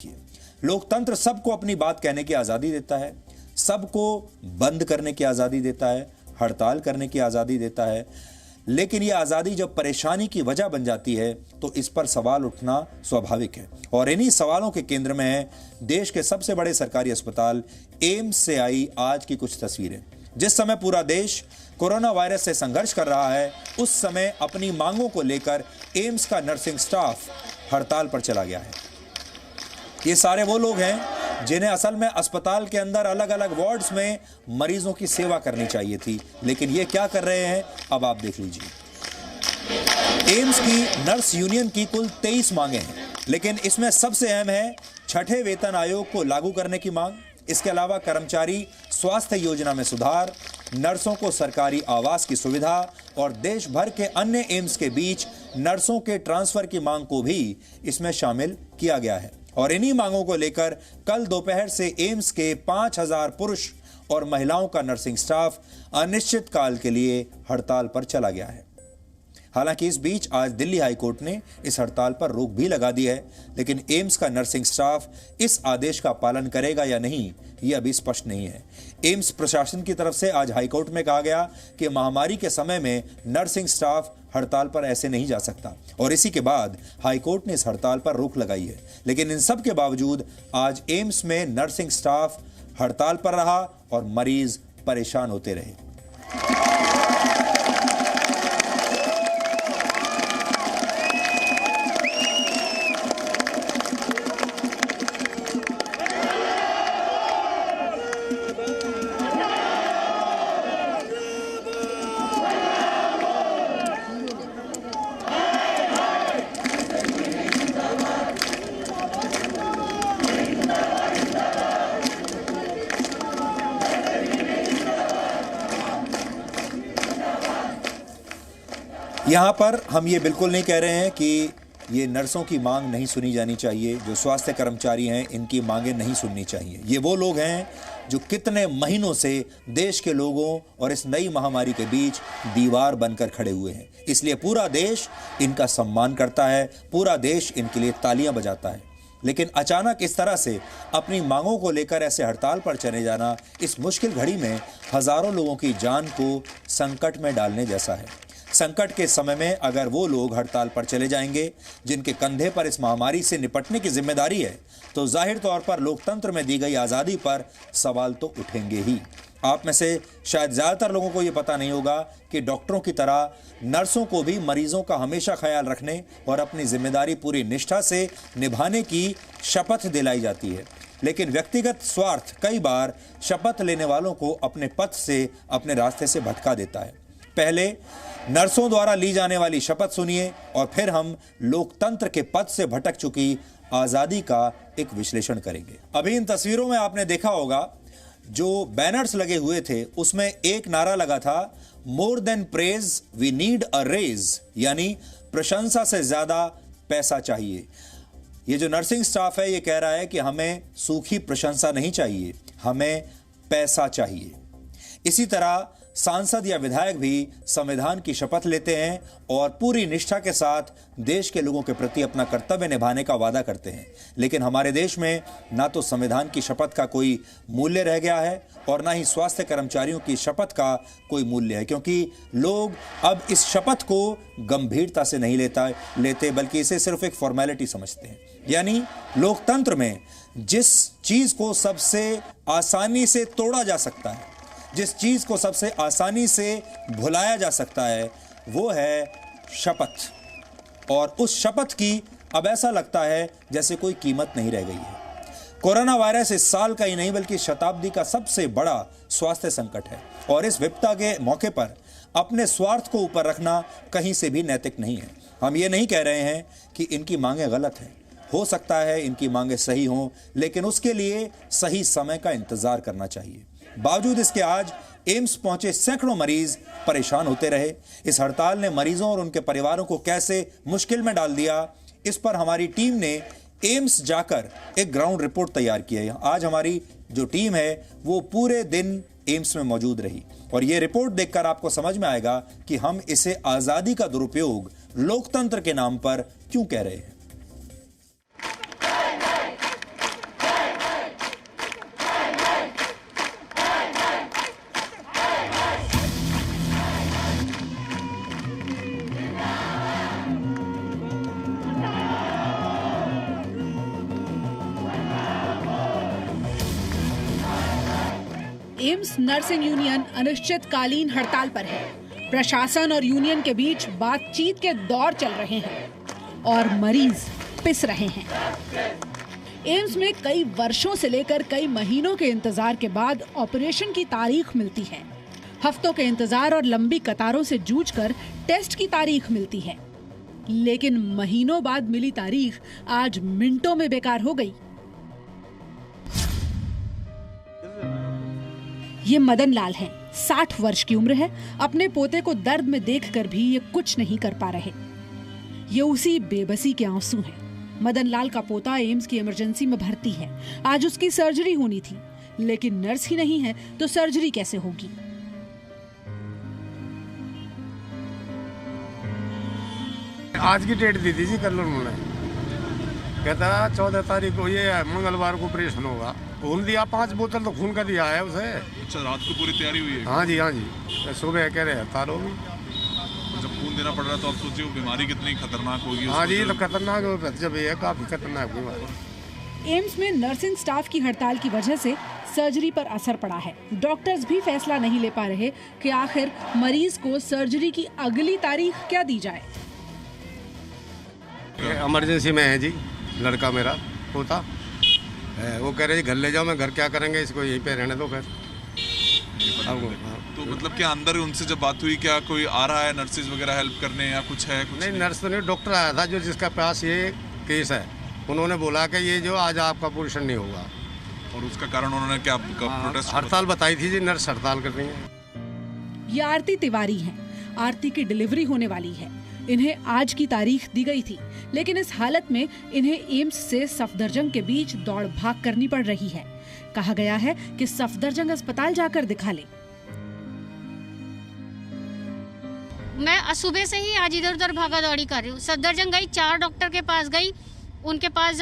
लोकतंत्र सबको अपनी बात कहने की आजादी देता है, सबको बंद करने की आजादी देता है, हड़ताल करने की आजादी देता है, लेकिन यह आजादी जब परेशानी की वजह बन जाती है तो इस पर सवाल उठना स्वाभाविक है। और इन्हीं सवालों के केंद्र में है देश के सबसे बड़े सरकारी अस्पताल एम्स से आई आज की कुछ तस्वीरें। जिस समय पूरा देश कोरोना वायरस से संघर्ष कर रहा है, उस समय अपनी मांगों को लेकर एम्स का नर्सिंग स्टाफ हड़ताल पर चला गया है। ये सारे वो लोग हैं जिन्हें असल में अस्पताल के अंदर अलग अलग वार्ड्स में मरीजों की सेवा करनी चाहिए थी, लेकिन ये क्या कर रहे हैं अब आप देख लीजिए। एम्स की नर्स यूनियन की कुल 23 मांगे हैं, लेकिन इसमें सबसे अहम है छठे वेतन आयोग को लागू करने की मांग। इसके अलावा कर्मचारी स्वास्थ्य योजना में सुधार, नर्सों को सरकारी आवास की सुविधा और देश भर के अन्य एम्स के बीच नर्सों के ट्रांसफर की मांग को भी इसमें शामिल किया गया है। और इन्हीं मांगों को लेकर कल दोपहर से एम्स के 5000 पुरुष और महिलाओं का नर्सिंग स्टाफ अनिश्चित काल के लिए हड़ताल पर चला गया है। हालांकि इस बीच आज दिल्ली हाई कोर्ट ने इस हड़ताल पर रोक भी लगा दी है, लेकिन एम्स का नर्सिंग स्टाफ इस आदेश का पालन करेगा या नहीं, ये अभी स्पष्ट नहीं है। एम्स प्रशासन की तरफ से आज हाई कोर्ट में कहा गया कि महामारी के समय में नर्सिंग स्टाफ हड़ताल पर ऐसे नहीं जा सकता, और इसी के बाद हाई कोर्ट ने इस हड़ताल पर रोक लगाई है। लेकिन इन सब के बावजूद आज एम्स में नर्सिंग स्टाफ हड़ताल पर रहा और मरीज परेशान होते रहे। यहां पर हम ये बिल्कुल नहीं कह रहे हैं कि ये नर्सों की मांग नहीं सुनी जानी चाहिए, जो स्वास्थ्य कर्मचारी हैं इनकी मांगें नहीं सुननी चाहिए। ये वो लोग हैं जो कितने महीनों से देश के लोगों और इस नई महामारी के बीच दीवार बनकर खड़े हुए हैं, इसलिए पूरा देश इनका सम्मान करता है, पूरा देश इनके लिए तालियां बजाता है। लेकिन अचानक इस तरह से अपनी मांगों को लेकर ऐसे हड़ताल पर चले जाना इस मुश्किल घड़ी में हजारों लोगों की जान को संकट में डालने जैसा है। संकट के समय में अगर वो लोग हड़ताल पर चले जाएंगे जिनके कंधे पर इस महामारी से निपटने की जिम्मेदारी है, तो जाहिर तौर पर लोकतंत्र में दी गई आज़ादी पर सवाल तो उठेंगे ही। आप में से शायद ज़्यादातर लोगों को ये पता नहीं होगा कि डॉक्टरों की तरह नर्सों को भी मरीजों का हमेशा ख्याल रखने और अपनी जिम्मेदारी पूरी निष्ठा से निभाने की शपथ दिलाई जाती है। लेकिन व्यक्तिगत स्वार्थ कई बार शपथ लेने वालों को अपने पथ से, अपने रास्ते से भटका देता है। पहले नर्सों द्वारा ली जाने वाली शपथ सुनिए और फिर हम लोकतंत्र के पथ से भटक चुकी आजादी का एक विश्लेषण करेंगे। अभी इन तस्वीरों में आपने देखा होगा जो बैनर्स लगे हुए थे, उसमें एक नारा लगा था, more than praise we need a raise, यानी प्रशंसा से ज्यादा पैसा चाहिए। ये जो नर्सिंग स्टाफ है ये कह रहा है कि हमें सूखी प्रशंसा नहीं चाहिए, हमें पैसा चाहिए। इसी तरह सांसद या विधायक भी संविधान की शपथ लेते हैं और पूरी निष्ठा के साथ देश के लोगों के प्रति अपना कर्तव्य निभाने का वादा करते हैं। लेकिन हमारे देश में ना तो संविधान की शपथ का कोई मूल्य रह गया है और ना ही स्वास्थ्य कर्मचारियों की शपथ का कोई मूल्य है, क्योंकि लोग अब इस शपथ को गंभीरता से नहीं लेते बल्कि इसे सिर्फ एक फॉर्मेलिटी समझते हैं। यानी लोकतंत्र में जिस चीज को सबसे आसानी से तोड़ा जा सकता है, जिस चीज को सबसे आसानी से भुलाया जा सकता है, वो है शपथ। और उस शपथ की अब ऐसा लगता है जैसे कोई कीमत नहीं रह गई है। कोरोना वायरस इस साल का ही नहीं बल्कि शताब्दी का सबसे बड़ा स्वास्थ्य संकट है, और इस विपदा के मौके पर अपने स्वार्थ को ऊपर रखना कहीं से भी नैतिक नहीं है। हम ये नहीं कह रहे हैं कि इनकी मांगें गलत हैं, हो सकता है इनकी मांगें सही हों, लेकिन उसके लिए सही समय का इंतजार करना चाहिए। बावजूद इसके आज एम्स पहुंचे सैकड़ों मरीज परेशान होते रहे। इस हड़ताल ने मरीजों और उनके परिवारों को कैसे मुश्किल में डाल दिया, इस पर हमारी टीम ने एम्स जाकर एक ग्राउंड रिपोर्ट तैयार की है। आज हमारी जो टीम है वो पूरे दिन एम्स में मौजूद रही, और ये रिपोर्ट देखकर आपको समझ में आएगा कि हम इसे आजादी का दुरुपयोग लोकतंत्र के नाम पर क्यों कह रहे हैं। एम्स नर्सिंग यूनियन अनिश्चितकालीन हड़ताल पर है। प्रशासन और यूनियन के बीच बातचीत के दौर चल रहे हैं और मरीज पिस रहे हैं। एम्स में कई वर्षों से लेकर कई महीनों के इंतजार के बाद ऑपरेशन की तारीख मिलती है। हफ्तों के इंतजार और लंबी कतारों से जूझकर टेस्ट की तारीख मिलती है, लेकिन महीनों बाद मिली तारीख आज मिनटों में बेकार हो गई। ये मदन लाल हैं, 60 वर्ष की उम्र है। अपने पोते को दर्द में देखकर भी ये कुछ नहीं कर पा रहे। ये उसी बेबसी के आंसू हैं। मदन लाल का पोता एम्स की इमरजेंसी में भर्ती है। आज उसकी सर्जरी होनी थी, लेकिन नर्स ही नहीं है तो सर्जरी कैसे होगी। आज की डेट दी थी जी कल उन्होंने, कहता 14 तारीख को ये मंगलवार को ऑपरेशन होगा। खून दिया 5 बोतल तो खून का दिया है उसे। अच्छा, रात को पूरी तैयारी हुई है? हाँ जी हाँ जी, सुबह कह रहे हड़ताल होगी। जब खून देना पड़ रहा है तो आप सोचिए वो बीमारी कितनी खतरनाक होगी। हाँ जी, तो खतरनाक जब ये काफी खतरनाक बीमारी। एम्स में नर्सिंग स्टाफ की हड़ताल की वजह से सर्जरी पर असर पड़ा है। डॉक्टर्स भी फैसला नहीं ले पा रहे कि आखिर मरीज को सर्जरी की अगली तारीख क्या दी जाए। इमरजेंसी में है जी लड़का मेरा पोता, वो कह रहे घर ले जाओ। मैं घर क्या करेंगे, इसको यहीं पे रहने दो फिर। तो मतलब क्या अंदर उनसे जब बात हुई, क्या कोई आ रहा है नर्सेज वगैरह हेल्प करने या कुछ है? कुछ नहीं, नर्स तो नहीं, डॉक्टर आया था जो जिसका पास ये केस है। उन्होंने बोला कि ये जो आज आपका ऑपरेशन नहीं होगा। और उसका कारण उन्होंने क्या प्रोटेस्ट? हड़ताल बताई थी जी, नर्स हड़ताल कर रही है। ये आरती तिवारी हैं। आरती की डिलीवरी होने वाली है। इन्हें आज की तारीख दी गई थी, लेकिन इस हालत में इन्हें एम्स से सफदरजंग के बीच दौड़ भाग करनी पड़ रही है। कहा गया है कि सफदरजंग अस्पताल जाकर दिखा ले। मैं सुबह से ही आज इधर उधर भागा दौड़ी कर रही हूँ। सफदरजंग गई, 4 डॉक्टर के पास गई, उनके पास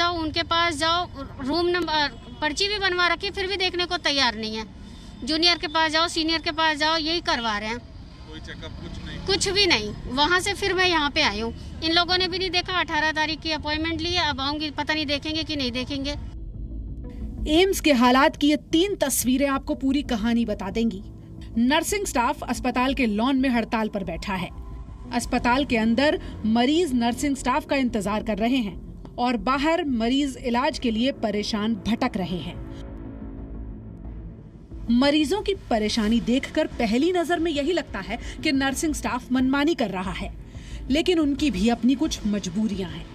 जाओ, रूम नंबर पर्ची भी बनवा रखी, फिर भी देखने को तैयार नहीं है। जूनियर के पास जाओ, सीनियर के पास जाओ, यही करवा रहे हैं। कोई चेकअप कुछ भी नहीं। वहाँ से फिर मैं यहाँ पे आई हूँ। इन लोगों ने भी नहीं देखा। 18 तारीख की अपॉइंटमेंट ली है, अब आऊंगी, पता नहीं देखेंगे कि नहीं देखेंगे। एम्स के हालात की ये 3 तस्वीरें आपको पूरी कहानी बता देंगी। नर्सिंग स्टाफ अस्पताल के लॉन में हड़ताल पर बैठा है। अस्पताल के अंदर मरीज नर्सिंग स्टाफ का इंतजार कर रहे हैं और बाहर मरीज इलाज के लिए परेशान भटक रहे हैं। मरीजों की परेशानी देखकर पहली नजर में यही लगता है कि नर्सिंग स्टाफ मनमानी कर रहा है, लेकिन उनकी भी अपनी कुछ मजबूरियां हैं।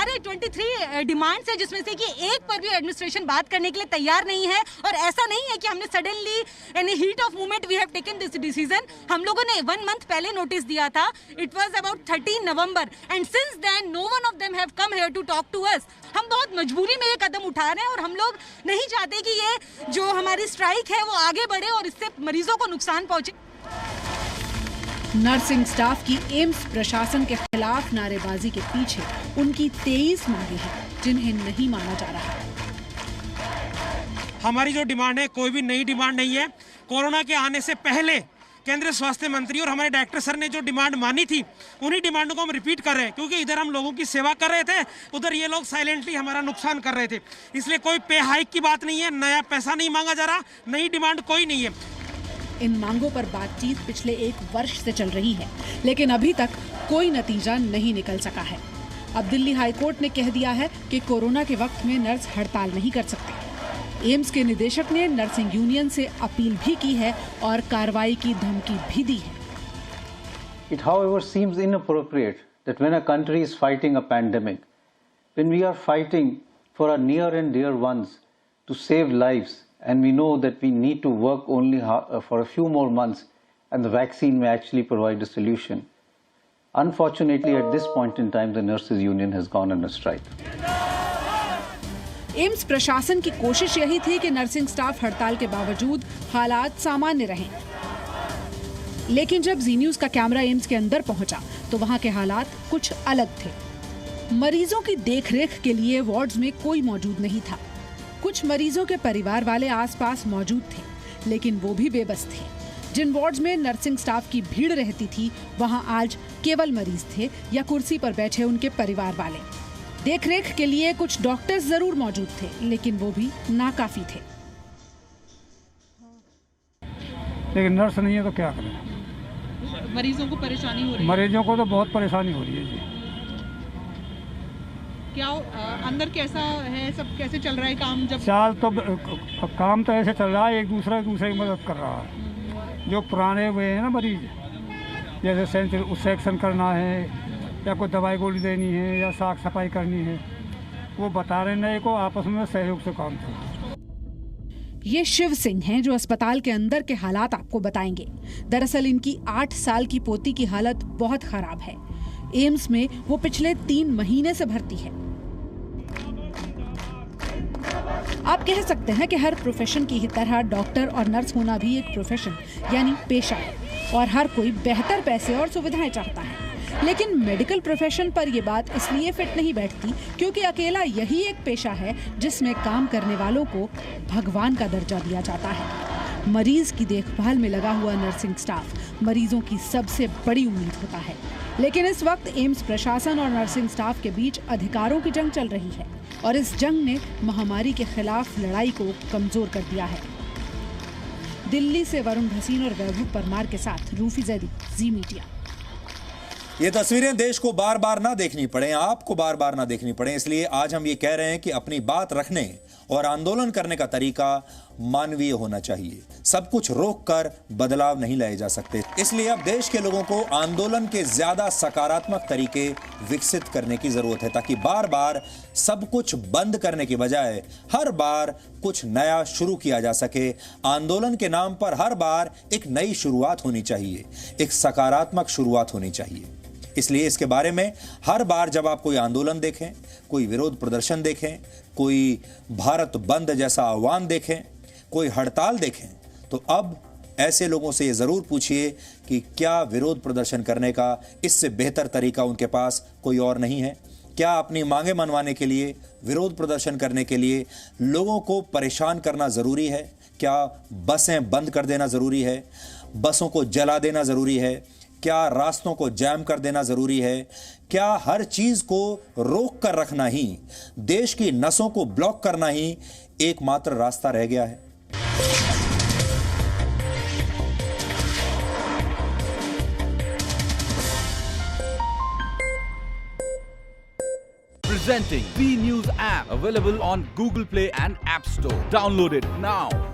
अरे 23 डिमांड्स है, जिसमें से कि एक पर भी एडमिनिस्ट्रेशन बात करने के लिए तैयार नहीं है। और ऐसा नहीं है कि हमने suddenly in heat of movement we have taken this decision. हम लोगों ने 1 मंथ पहले नोटिस दिया था। It was about 13 November and since then no one of them have come here to talk to us. हम बहुत मजबूरी में ये कदम उठा रहे हैं और हम लोग नहीं चाहते कि ये जो हमारी स्ट्राइक है वो आगे बढ़े और इससे मरीजों को नुकसान पहुंचे। नर्सिंग स्टाफ की एम्स प्रशासन के खिलाफ नारेबाजी के पीछे उनकी 23 मांगे हैं, जिन्हें नहीं माना जा रहा। हमारी जो डिमांड है कोई भी नई डिमांड नहीं है। कोरोना के आने से पहले केंद्रीय स्वास्थ्य मंत्री और हमारे डायरेक्टर सर ने जो डिमांड मानी थी, उन्हीं डिमांडों को हम रिपीट कर रहे हैं, क्योंकि इधर हम लोगों की सेवा कर रहे थे, उधर ये लोग साइलेंटली हमारा नुकसान कर रहे थे। इसलिए कोई पे हाइक की बात नहीं है, नया पैसा नहीं मांगा जा रहा, नई डिमांड कोई नहीं है। इन मांगों पर बातचीत पिछले 1 वर्ष से चल रही है, लेकिन अभी तक कोई नतीजा नहीं निकल सका है। अब दिल्ली हाईकोर्ट ने कह दिया है कि कोरोना के वक्त में नर्स हड़ताल नहीं कर सकते। एम्स के निदेशक ने नर्सिंग यूनियन से अपील भी की है और कार्रवाई की धमकी भी दी है। It however seems inappropriate that when a country is fighting a pandemic, when we are fighting for our near and dear ones to save lives, and we know that we need to work only for a few more months and the vaccine may actually provide a solution. Unfortunately, at this point in time, the nurses union has gone on a strike. AIIMS प्रशासन की कोशिश यही थी कि nursing staff हड़ताल के बावजूद हालात सामान्य रहें। लेकिन जब जी न्यूज का कैमरा एम्स के अंदर पहुंचा तो वहां के हालात कुछ अलग थे। मरीजों की देखरेख के लिए वार्ड्स में कोई मौजूद नहीं था। कुछ मरीजों के परिवार वाले आसपास मौजूद थे, लेकिन वो भी बेबस थे। जिन वार्ड्स में नर्सिंग स्टाफ की भीड़ रहती थी, वहां आज केवल मरीज थे या कुर्सी पर बैठे उनके परिवार वाले। देखरेख के लिए कुछ डॉक्टर्स जरूर मौजूद थे, लेकिन वो भी नाकाफी थे। लेकिन नर्स नहीं है तो क्या करें। मरीजों को परेशानी हो रही है? मरीजों को तो बहुत परेशानी हो रही है जी। क्या अंदर कैसा है, सब कैसे चल रहा है काम? जब चाल तो काम तो ऐसे चल रहा है, एक दूसरे की मदद कर रहा है। जो पुराने हुए हैं ना मरीज, जैसे सेक्शन करना है या कोई दवाई गोली देनी है या साफ सफाई करनी है, वो बता रहे नए को आपस में सहयोग से काम करें। ये शिव सिंह हैं जो अस्पताल के अंदर के हालात आपको बताएंगे। दरअसल इनकी 8 साल की पोती की हालत बहुत खराब है। एम्स में वो पिछले 3 महीने से भर्ती है। आप कह सकते हैं कि हर प्रोफेशन की ही तरह डॉक्टर और नर्स होना भी एक प्रोफेशन यानी पेशा है और हर कोई बेहतर पैसे और सुविधाएं चाहता है। लेकिन मेडिकल प्रोफेशन पर यह बात इसलिए फिट नहीं बैठती क्योंकि अकेला यही एक पेशा है जिसमें काम करने वालों को भगवान का दर्जा दिया जाता है। मरीज की देखभाल में लगा हुआ नर्सिंग स्टाफ मरीजों की सबसे बड़ी उम्मीद होता है। लेकिन इस वक्त एम्स प्रशासन और नर्सिंग स्टाफ के बीच अधिकारों की जंग चल रही है और इस जंग ने महामारी के खिलाफ लड़ाई को कमजोर कर दिया है। दिल्ली से वरुण भसीन और वैभव परमार के साथ रूफी जैदी, जी मीडिया। ये तस्वीरें देश को बार बार ना देखनी पड़े, आपको बार बार ना देखनी पड़े, इसलिए आज हम ये कह रहे हैं कि अपनी बात रखने और आंदोलन करने का तरीका मानवीय होना चाहिए। सब कुछ रोक कर बदलाव नहीं लाए जा सकते। इसलिए अब देश के लोगों को आंदोलन के ज्यादा सकारात्मक तरीके विकसित करने की जरूरत है ताकि बार बार सब कुछ बंद करने की बजाय हर बार कुछ नया शुरू किया जा सके। आंदोलन के नाम पर हर बार एक नई शुरुआत होनी चाहिए, एक सकारात्मक शुरुआत होनी चाहिए। इसलिए इसके बारे में हर बार जब आप कोई आंदोलन देखें, कोई विरोध प्रदर्शन देखें, कोई भारत बंद जैसा आह्वान देखें, कोई हड़ताल देखें, तो अब ऐसे लोगों से ये जरूर पूछिए कि क्या विरोध प्रदर्शन करने का इससे बेहतर तरीका उनके पास कोई और नहीं है? क्या अपनी मांगे मनवाने के लिए, विरोध प्रदर्शन करने के लिए लोगों को परेशान करना जरूरी है? क्या बसें बंद कर देना जरूरी है? बसों को जला देना जरूरी है? क्या रास्तों को जैम कर देना जरूरी है? क्या हर चीज को रोक कर रखना ही, देश की नसों को ब्लॉक करना ही एकमात्र रास्ता रह गया है? Presenting B News app, available on Google Play and App Store. Download it now.